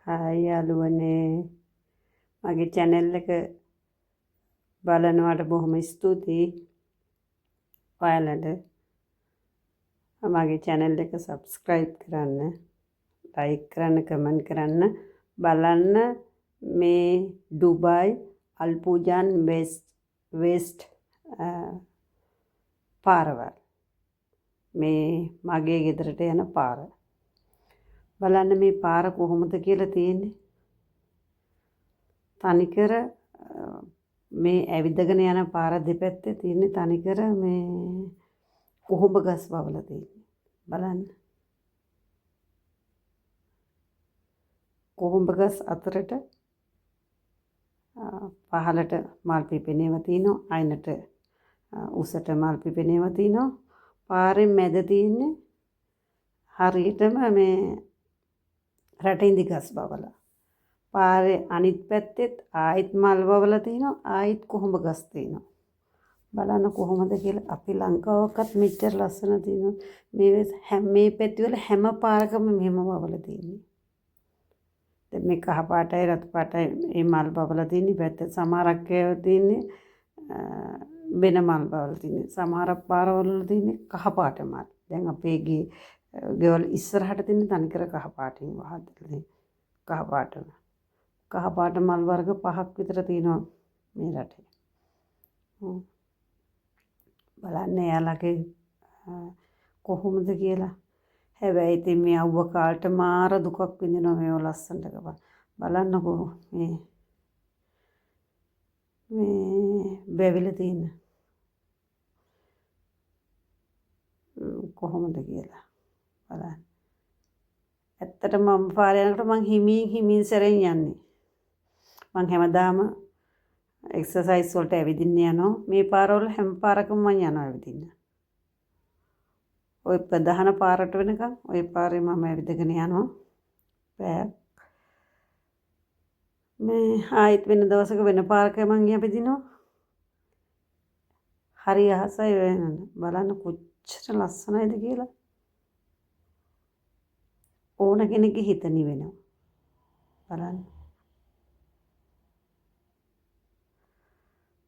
Hi යාළුවනේ මගේ channel එක බලනවට බොහොම ස්තුතියි. ඔයාලට මගේ channel එක subscribe කරන්න, like කරන්න, comment කරන්න. බලන්න මේ ඩුබායි අල්පූජාන් වෙස්ට් පාරවල්. මේ මගේ ගෙදරට යන පාර. බලන්න මේ පාර කොහොමද කියලා තියෙන්නේ. තනිකර මේ ඇවිදගෙන යන පාර දෙපැත්තේ තියෙන්නේ තනිකර මේ කොහොඹ ගස් වවලා තියෙන්නේ. බලන්න. කොහොඹ ගස් අතරට පහලට මල් පිපෙනේව තියෙනවා. අයිනට උසට මල් පිපෙනේව තියෙනවා. පාරෙන් මැද තියෙන්නේ හරියටම මේ රටින්දි ගස් වවලා. පාරේ අනිත් පැත්තෙත් ආයිත් මල් වවලා තිනවා. ආයිත් කොහොඹ ගස් තිනවා. බලන්න කොහොමද කියලා. අපි ලංකාවකත් මෙච්චර ලස්සන තිනවා. මේ පැතිවල හැම පාරකම මෙහෙම වවලා තින්නේ. දැන් මේ කහ පාටයි රතු පාටයි මේ මල් වවලා තින්නේ. පැත්තේ සමහරක් ඒවා තින්නේ වෙන මල් වවලා තින්නේ. සමහර පාරවල තින්නේ කහ පාට මල්. දැන් අපේ ගෙවල් ඉස්සරහට තින්නේ තනිකර කහ පාටින් වහලා තින්නේ. කහ පාටම. කහ පාට මල් වර්ග 5ක් විතර තියෙනවා මේ රටේ. බලන්න එයාලගේ කොහොමද කියලා. හැබැයි ඉතින් මේ අවුව කාලට මාර දුකක් විඳිනවා මේව ලස්සනට බලන්නකෝ මේ බැවිලා තියෙන කොහොමද කියලා බලන්න. ඇත්තටම මම පාරේ යනකොට මං හිමින් සැරෙන් යන්නේ. මං හැමදාම එක්සර්සයිස් වලට ඇවිදින්න යනවා. මේ පාරවල හැම පාරකම මං යනවා ඇවිදින්න. ওই ප්‍රධාන පාරට වෙනකන් ওই පාරේ මම ඇවිදගෙන යනවා. පැයක්. මේ ආයෙත් වෙන දවසක වෙන පාරක මං ඇවිදිනවා. හරි ආසයි වෙනන. බලන්න කොච්චර ලස්සනයිද කියලා. ඕන කෙනෙක්ගේ හිත නිවෙනවා. බලන්න.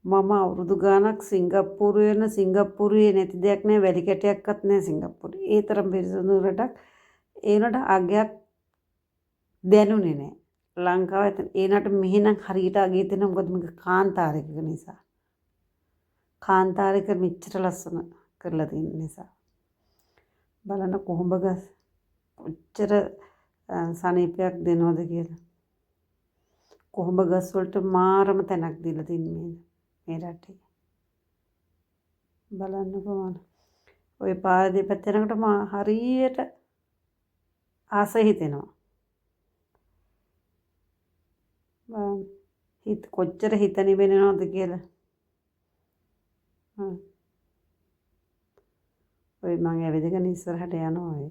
මම අවුරුදු ගාණක් සිංගප්පූරුවේ නැති දෙයක් නෑ. වැලි කැටයක්වත් නෑ සිංගප්පූරුවේ. ඒ තරම් පිරිසිදු රටක්. ඒ නට අගයක් දැනුනේ නෑ. ලංකාවේ ඒ නට මෙහෙනම් හරියට අගය දෙනවා. මොකද මේක කාන්තාරයක නිසා. කාන්තාරයක මෙච්චර ලස්සන කරලා තියෙන නිසා. බලන්න කොහොඹ ගස් කොච්චර සනීපයක් දෙනවද කියලා. කොහොඹ ගස් වලට මාරම තැනක් දීලා තින්නේ මේ රටේ. බලන්නකෝ ඔය පාර දෙපැත්ත යනකොට මා හරියට ආස හිතෙනවා. හිත කොච්චර හිත නිවෙනවද කියලා. ඔය මං ඇවිදගෙන ඉස්සරහට යනවා ඔය.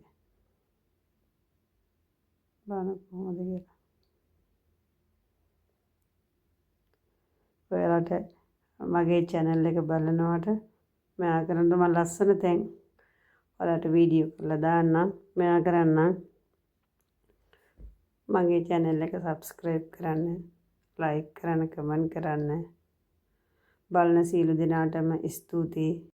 බලන්න කොහොමද කියලා. ඔයාලට මගේ channel එක බලනවට මෙයා කරන්න මම ලස්සන තැන් ඔයාලට වීඩියෝ කරලා දාන්නම්. මෙයා කරන්නම්. මගේ channel එක subscribe කරන්න, like කරන්න, comment කරන්න. බලන සීල දිනාටම ස්තුතියි.